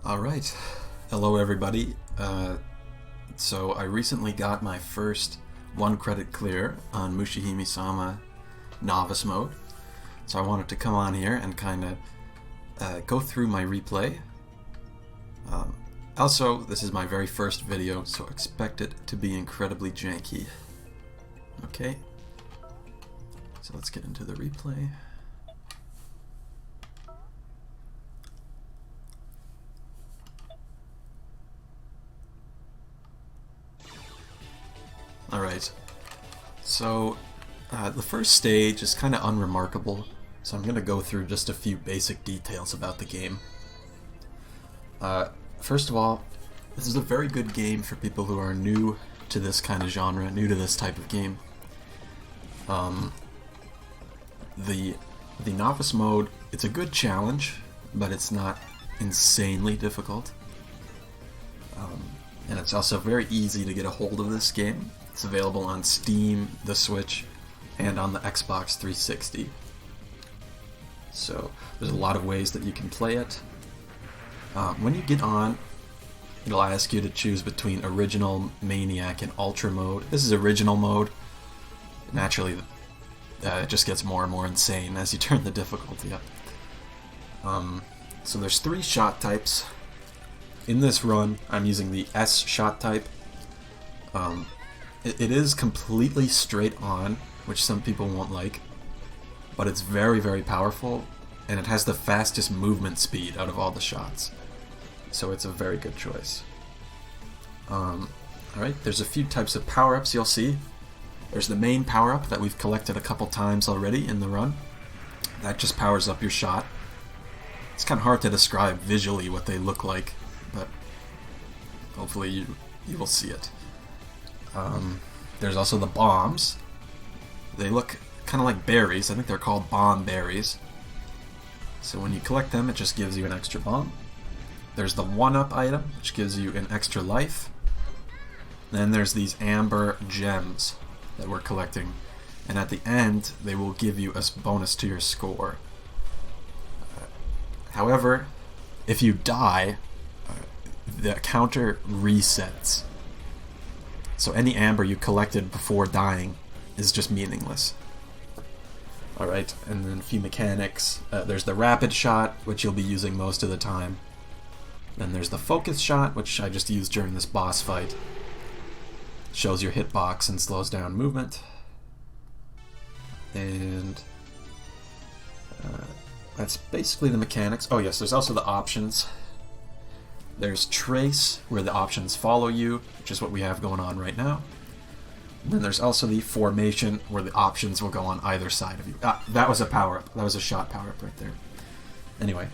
Alright, hello everybody. So I recently got my first 1 credit clear on Mushihimesama Novice mode. So I wanted to come on here and kind of go through my replay. Also, this is my very first video, so expect it to be incredibly janky. Okay, so let's get into the replay. Alright, so the first stage is kind of unremarkable, so I'm going to go through just a few basic details about the game. First of all, this is a very good game for people who are new to this kind of genre, new to this type of game. The novice mode, it's a good challenge, but it's not insanely difficult. And it's also very easy to get a hold of this game. It's available on Steam, the Switch, and on the Xbox 360. So there's a lot of ways that you can play it. When you get on, it'll ask you to choose between Original, Maniac, and Ultra mode. This is Original mode. Naturally, it just gets more and more insane as you turn the difficulty up. So there's 3 shot types. In this run, I'm using the S shot type. It is completely straight on, which some people won't like, but it's very, very powerful, and it has the fastest movement speed out of all the shots. So it's a very good choice. Alright, there's a few types of power-ups you'll see. There's the main power-up that we've collected a couple times already in the run. That just powers up your shot. It's kind of hard to describe visually what they look like, but hopefully you will see it. There's also the bombs. They look kind of like berries. I think they're called bomb berries. So when you collect them, it just gives you an extra bomb. There's the 1-up item, which gives you an extra life. Then there's these amber gems that we're collecting. And at the end, they will give you a bonus to your score. However, if you die, the counter resets. So any amber you collected before dying is just meaningless. Alright, and then a few mechanics. There's the rapid shot, which you'll be using most of the time. Then there's the focus shot, which I just used during this boss fight. Shows your hitbox and slows down movement. And that's basically the mechanics. Oh yes, there's also the options. There's Trace, where the options follow you, which is what we have going on right now. And then there's also the Formation, where the options will go on either side of you. That was a power-up. That was a shot power-up right there. Anyway,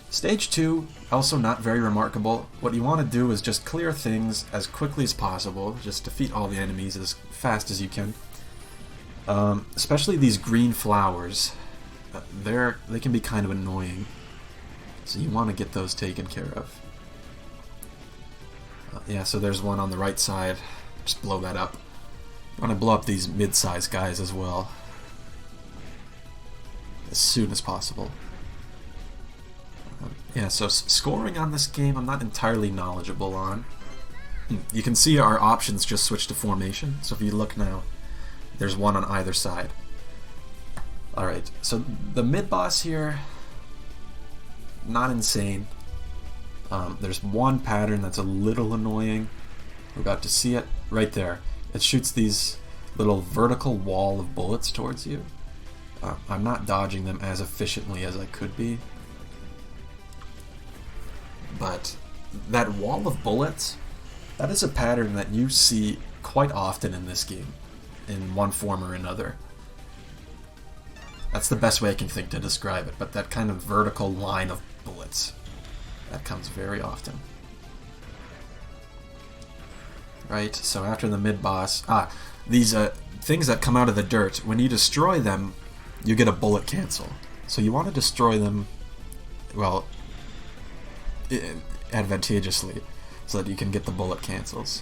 Stage 2, also not very remarkable. What you want to do is just clear things as quickly as possible. Just defeat all the enemies as fast as you can. Especially these green flowers. They can be kind of annoying. So you want to get those taken care of. Yeah, so there's one on the right side. Just blow that up. I want to blow up these mid-sized guys as well. As soon as possible. Yeah, so scoring on this game I'm not entirely knowledgeable on. You can see our options just switch to Formation. So if you look now, there's one on either side. Alright, so the mid-boss here, not insane. There's one pattern that's a little annoying. We're about to see it right there. It shoots these little vertical wall of bullets towards you. I'm not dodging them as efficiently as I could be. But that wall of bullets, that is a pattern that you see quite often in this game, in one form or another. That's the best way I can think to describe it, but that kind of vertical line of bullets. That comes very often. Right, so after the mid-boss... these things that come out of the dirt, when you destroy them, you get a bullet cancel. So you want to destroy them, well, advantageously, so that you can get the bullet cancels.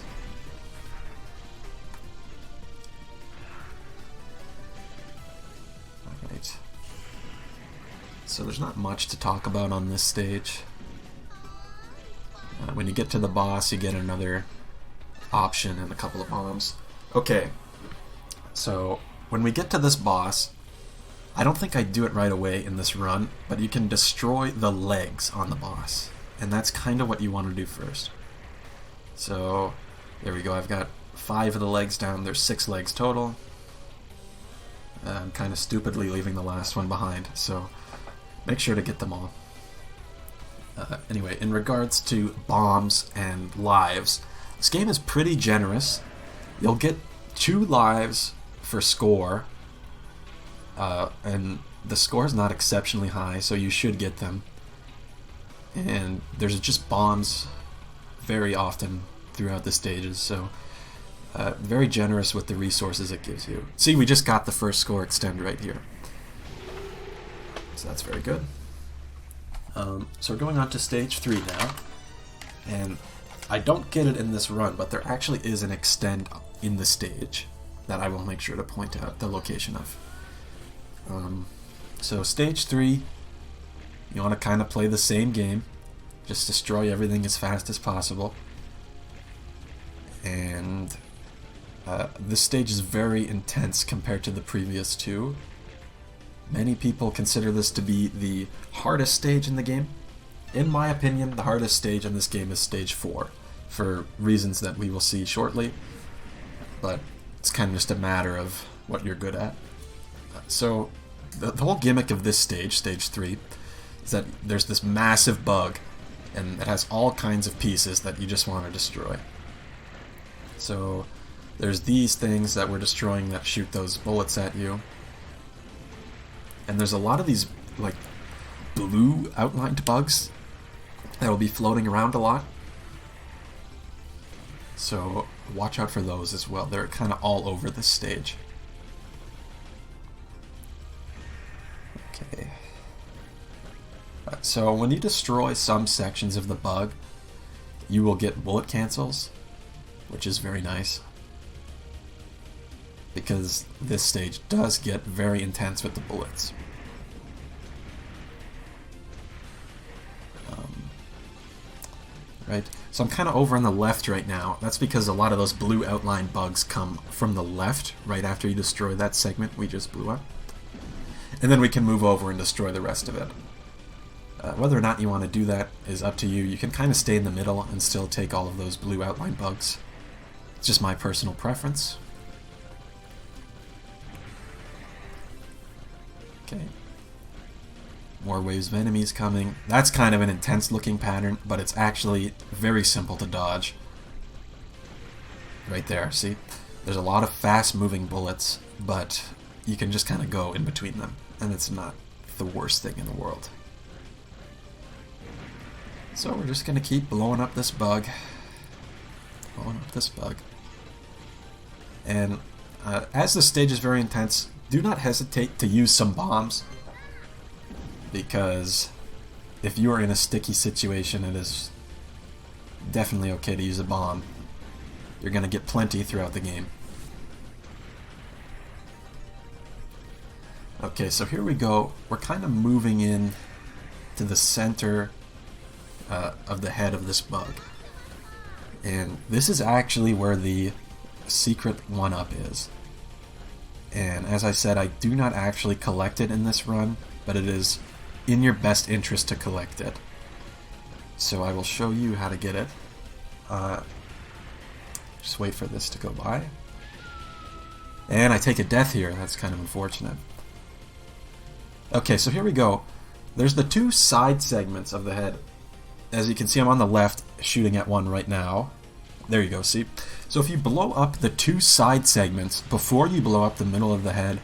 Alright. So there's not much to talk about on this stage. when you get to the boss, you get another option and a couple of bombs. Okay, so when we get to this boss, I don't think I do it right away in this run, but you can destroy the legs on the boss, and that's kind of what you want to do first. So there we go, I've got 5 of the legs down, there's 6 legs total. I'm kind of stupidly leaving the last one behind, so make sure to get them all. Anyway, in regards to bombs and lives, this game is pretty generous. You'll get 2 lives for score, and the score is not exceptionally high, so you should get them. And there's just bombs very often throughout the stages, so very generous with the resources it gives you. See, we just got the first score extend right here, so that's very good. So we're going on to stage 3 now, and I don't get it in this run, but there actually is an extend in the stage that I will make sure to point out the location of. So stage 3, you want to kind of play the same game, just destroy everything as fast as possible. And this stage is very intense compared to the previous 2. Many people consider this to be the hardest stage in the game. In my opinion, the hardest stage in this game is stage 4, for reasons that we will see shortly, but it's kind of just a matter of what you're good at. So the whole gimmick of this stage, stage 3, is that there's this massive bug, and it has all kinds of pieces that you just want to destroy. So there's these things that we're destroying that shoot those bullets at you. And there's a lot of these like blue outlined bugs that will be floating around a lot. So watch out for those as well. They're kind of all over this stage. Okay. So when you destroy some sections of the bug, you will get bullet cancels, which is very nice, because this stage does get very intense with the bullets. Right, so I'm kind of over on the left right now. That's because a lot of those blue outline bugs come from the left right after you destroy that segment we just blew up. And then we can move over and destroy the rest of it. Whether or not you want to do that is up to you. You can kind of stay in the middle and still take all of those blue outline bugs. It's just my personal preference. Okay. More waves of enemies coming. That's kind of an intense looking pattern, but it's actually very simple to dodge. Right there, see? There's a lot of fast moving bullets, but you can just kind of go in between them, and it's not the worst thing in the world. So we're just going to keep blowing up this bug. Blowing up this bug. And as the stage is very intense, do not hesitate to use some bombs, because if you are in a sticky situation, it is definitely okay to use a bomb. You're going to get plenty throughout the game. Okay, so here we go. We're kind of moving in to the center of the head of this bug. And this is actually where the secret 1-up is. And as I said, I do not actually collect it in this run, but it is in your best interest to collect it. So I will show you how to get it. Just wait for this to go by. And I take a death here. That's kind of unfortunate. Okay, so here we go. There's the 2 side segments of the head. As you can see, I'm on the left, shooting at one right now. There you go, see? So if you blow up the 2 side segments before you blow up the middle of the head,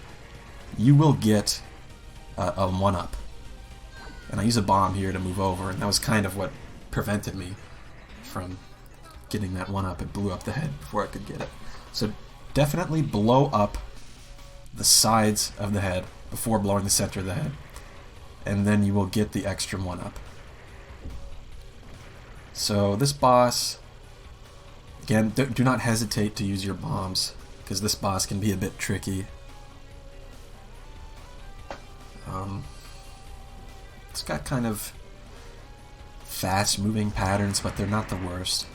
you will get a 1-up. And I use a bomb here to move over, and that was kind of what prevented me from getting that 1-up. It blew up the head before I could get it. So definitely blow up the sides of the head before blowing the center of the head, and then you will get the extra 1-up. So this boss, again, do not hesitate to use your bombs, because this boss can be a bit tricky. It's got kind of fast-moving patterns, but they're not the worst.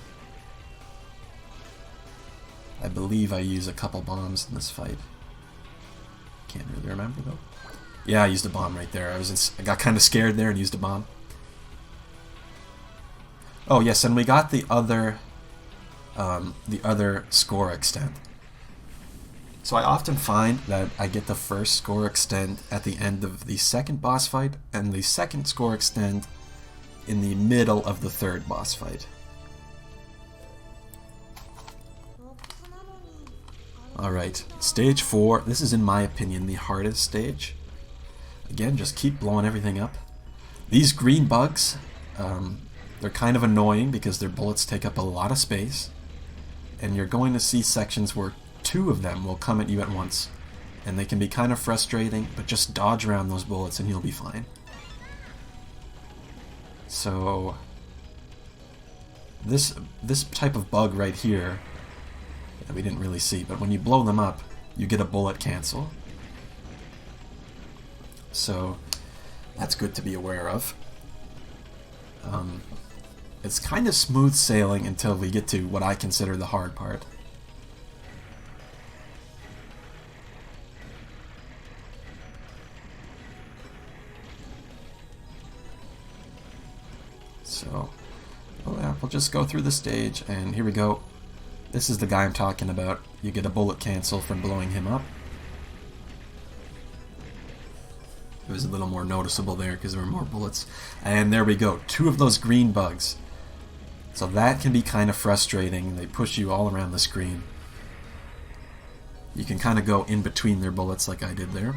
I believe I use a couple bombs in this fight. Can't really remember though. Yeah, I used a bomb right there. I got kind of scared there and used a bomb. Oh yes, and we got the other score extent. So I often find that I get the first score extent at the end of the second boss fight, and the second score extent in the middle of the third boss fight. Alright, stage 4. This is, in my opinion, the hardest stage. Again, just keep blowing everything up. These green bugs, they're kind of annoying because their bullets take up a lot of space. And you're going to see sections where 2 of them will come at you at once. And they can be kind of frustrating, but just dodge around those bullets and you'll be fine. So, this type of bug right here, that we didn't really see, but when you blow them up, you get a bullet cancel. So that's good to be aware of. It's kind of smooth sailing until we get to what I consider the hard part. So, oh yeah, we'll just go through the stage, and here we go. This is the guy I'm talking about. You get a bullet cancel from blowing him up. It was a little more noticeable there because there were more bullets. And there we go. 2 of those green bugs. So that can be kind of frustrating. They push you all around the screen. You can kind of go in between their bullets like I did there.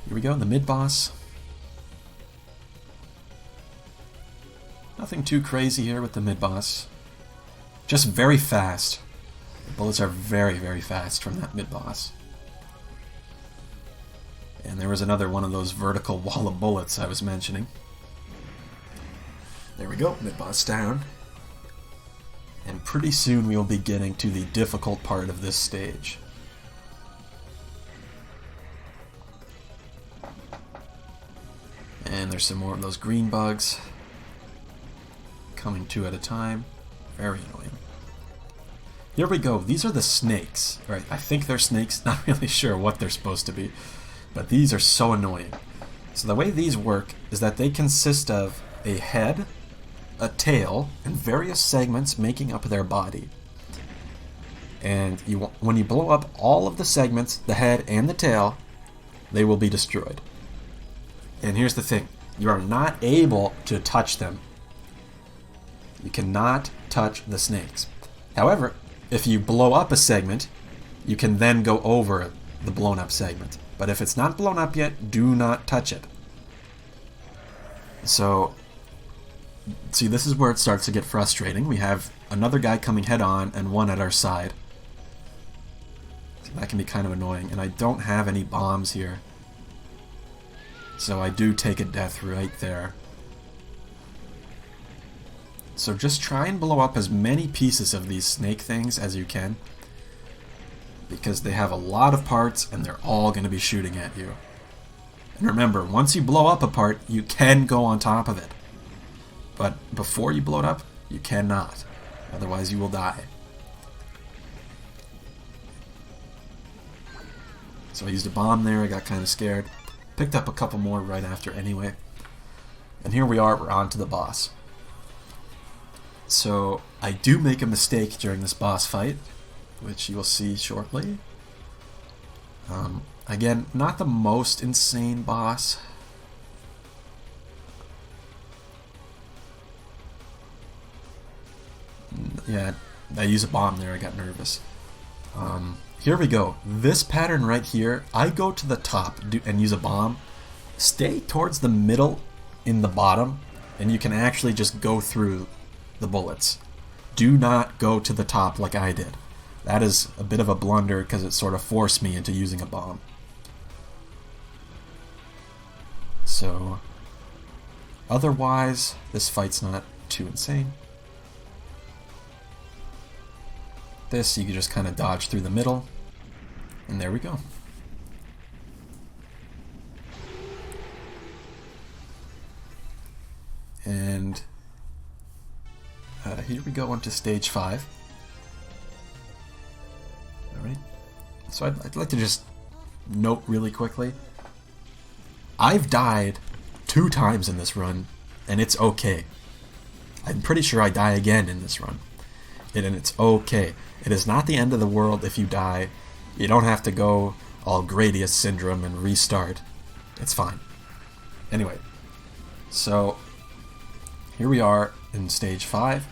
Here we go, the mid-boss. Nothing too crazy here with the mid-boss. Just very fast. The bullets are very, very fast from that mid-boss. And there was another one of those vertical wall of bullets I was mentioning. There we go, mid-boss down. And pretty soon we will be getting to the difficult part of this stage. And there's some more of those green bugs. Coming 2 at a time. Very annoying. Here we go. These are the snakes. Right, I think they're snakes. Not really sure what they're supposed to be. But these are so annoying. So the way these work is that they consist of a head, a tail, and various segments making up their body. And when you blow up all of the segments, the head and the tail, they will be destroyed. And here's the thing. You are not able to touch them. You cannot touch the snakes. However, if you blow up a segment, you can then go over the blown up segment. But if it's not blown up yet, do not touch it. So, see, this is where it starts to get frustrating. We have another guy coming head on and one at our side. So that can be kind of annoying. And I don't have any bombs here. So I do take a death right there. So just try and blow up as many pieces of these snake things as you can, because they have a lot of parts and they're all going to be shooting at you. And remember, once you blow up a part, you can go on top of it. But before you blow it up, you cannot. Otherwise you will die. So I used a bomb there, I got kind of scared. Picked up a couple more right after anyway. And here we are, we're on to the boss. So I do make a mistake during this boss fight, which you will see shortly. Again, not the most insane boss. Yeah, I use a bomb there, I got nervous. Here we go. This pattern right here, I go to the top and use a bomb. Stay towards the middle in the bottom, and you can actually just go through the bullets. Do not go to the top like I did. That is a bit of a blunder because it sort of forced me into using a bomb. So, otherwise, this fight's not too insane. This, you can just kind of dodge through the middle, and there we go. And here we go into stage 5. Alright. So I'd like to just note really quickly. I've died 2 times in this run, and it's okay. I'm pretty sure I die again in this run. And it's okay. It is not the end of the world if you die. You don't have to go all Gradius syndrome and restart. It's fine. Anyway, so here we are in stage 5.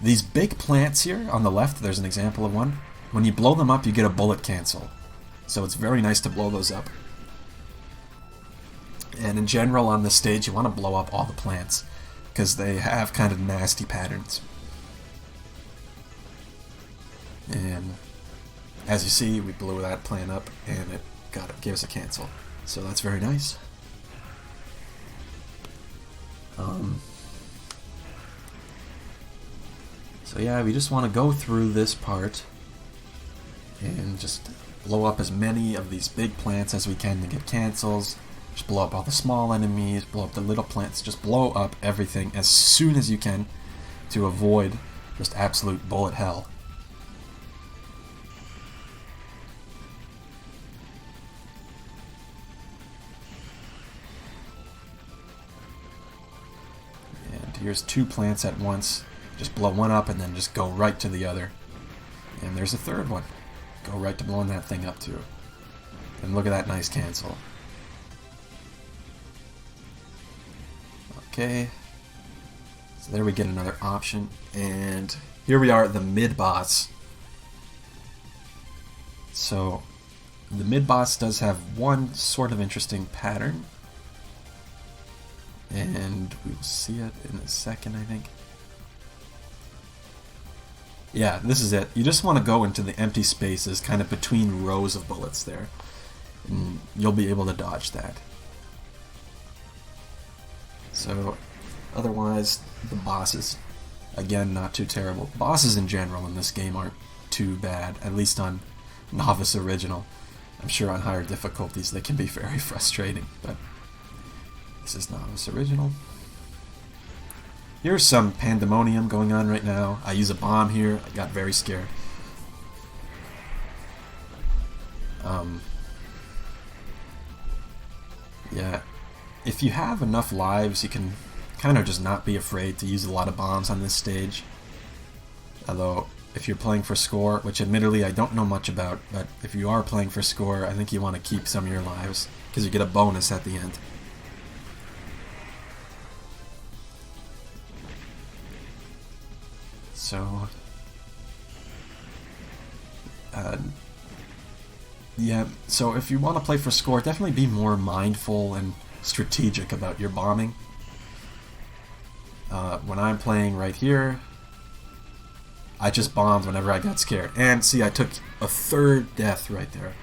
These big plants here on the left, there's an example of one. When you blow them up, you get a bullet cancel. So it's very nice to blow those up. And in general on this stage, you want to blow up all the plants, because they have kind of nasty patterns. And as you see, we blew that plant up, and it gave us a cancel. So that's very nice. So yeah, we just want to go through this part and just blow up as many of these big plants as we can to get cancels. Just blow up all the small enemies, blow up the little plants, just blow up everything as soon as you can to avoid just absolute bullet hell. And here's 2 plants at once. Just blow one up and then just go right to the other. And there's a third one. Go right to blowing that thing up too. And look at that nice cancel. Okay. So there we get another option. And here we are at the mid-boss. So the mid-boss does have one sort of interesting pattern. And we will see it in a second, I think. Yeah, this is it. You just want to go into the empty spaces kind of between rows of bullets there. And you'll be able to dodge that. So, otherwise, the bosses, again, not too terrible. Bosses in general in this game aren't too bad, at least on Novice Original. I'm sure on higher difficulties they can be very frustrating, but this is Novice Original. Here's some pandemonium going on right now. I use a bomb here. I got very scared. Yeah, if you have enough lives, you can kind of just not be afraid to use a lot of bombs on this stage. Although, if you're playing for score, which admittedly I don't know much about, but if you are playing for score, I think you want to keep some of your lives, because you get a bonus at the end. So, yeah, so if you want to play for score, definitely be more mindful and strategic about your bombing. When I'm playing right here, I just bombed whenever I got scared. And see, I took a 3rd death right there.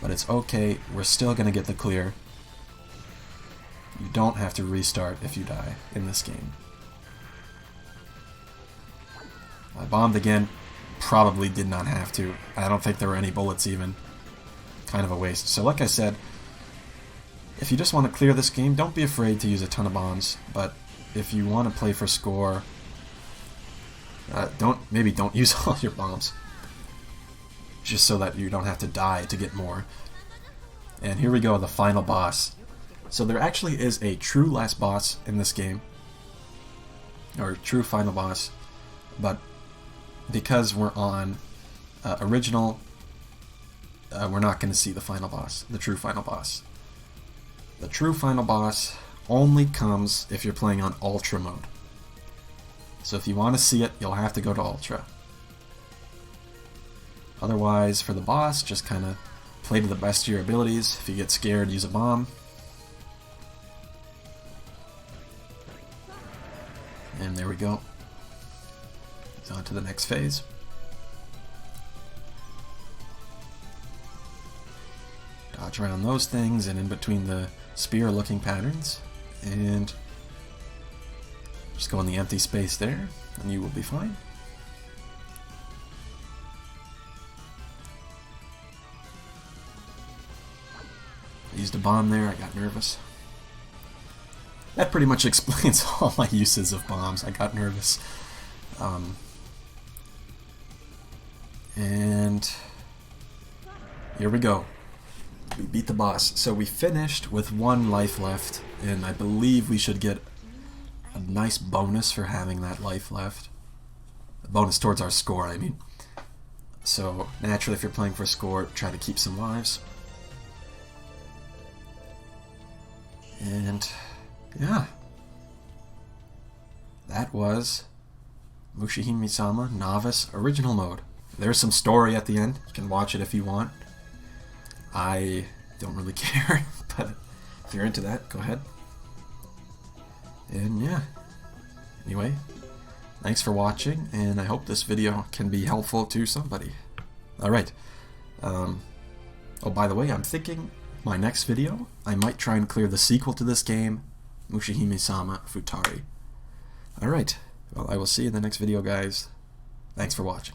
But it's okay, we're still going to get the clear. You don't have to restart if you die in this game. I bombed again. Probably did not have to. I don't think there were any bullets even. Kind of a waste. So like I said, if you just want to clear this game, don't be afraid to use a ton of bombs. But if you want to play for score, maybe don't use all your bombs. Just so that you don't have to die to get more. And here we go, the final boss. So there actually is a true last boss in this game. Or true final boss. But because we're on original, we're not going to see the final boss, the true final boss. The true final boss only comes if you're playing on Ultra mode. So if you want to see it, you'll have to go to Ultra. Otherwise, for the boss, just kind of play to the best of your abilities. If you get scared, use a bomb. And there we go. On to the next phase. Dodge around those things and in between the spear looking patterns, and just go in the empty space there and you will be fine. I used a bomb there, I got nervous. that pretty much explains all my uses of bombs. I got nervous. And here we go. We beat the boss. So we finished with 1 life left, and I believe we should get a nice bonus for having that life left. A bonus towards our score, I mean. So naturally, if you're playing for score, try to keep some lives. And yeah, that was Mushihimesama Novice Original Mode. There's some story at the end. You can watch it if you want. I don't really care, but if you're into that, go ahead. And yeah, anyway, thanks for watching, and I hope this video can be helpful to somebody. Alright, oh, by the way, I'm thinking my next video, I might try and clear the sequel to this game, Mushihimesama Futari. Alright, well, I will see you in the next video, guys. Thanks for watching.